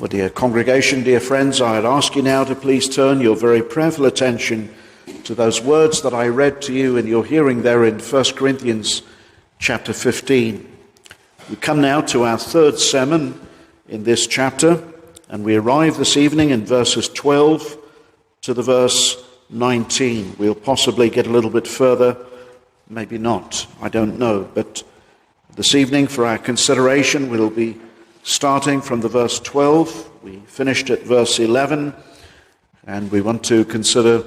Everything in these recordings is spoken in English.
Well, dear congregation, dear friends, I'd ask you now to please turn your very prayerful attention to those words that I read to you in your hearing there in 1 Corinthians chapter 15. We come now to our third sermon in this chapter, and we arrive this evening in verses 12 to the verse 19. We'll possibly get a little bit further, maybe not, I don't know. But this evening for our consideration, we'll be starting from the verse 12. We finished at verse 11, and we want to consider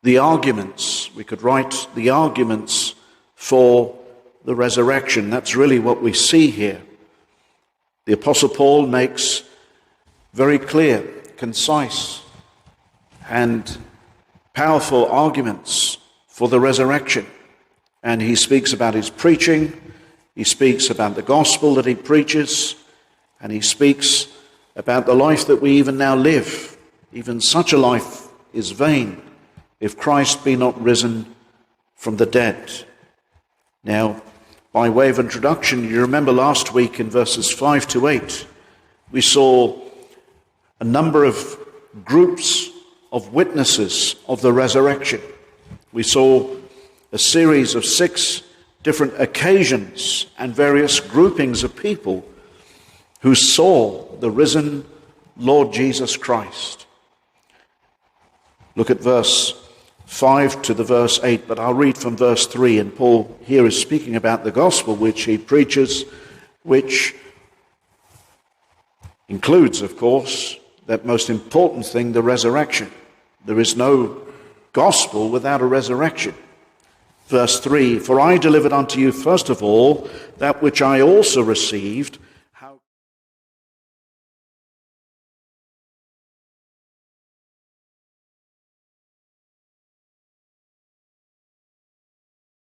the arguments. We could write the arguments for the resurrection. That's really what we see here. The Apostle Paul makes very clear, concise, and powerful arguments for the resurrection. And he speaks about his preaching, he speaks about the gospel that he preaches, and he speaks about the life that we even now live. Even such a life is vain if Christ be not risen from the dead. Now, by way of introduction, you remember last week in verses 5 to 8, we saw a number of groups of witnesses of the resurrection. We saw a series of 6 different occasions and various groupings of people who saw the risen Lord Jesus Christ. Look at verse 5 to the verse 8, but I'll read from verse 3, and Paul here is speaking about the gospel which he preaches, which includes, of course, that most important thing, the resurrection. There is no gospel without a resurrection. Verse 3, "For I delivered unto you first of all that which I also received,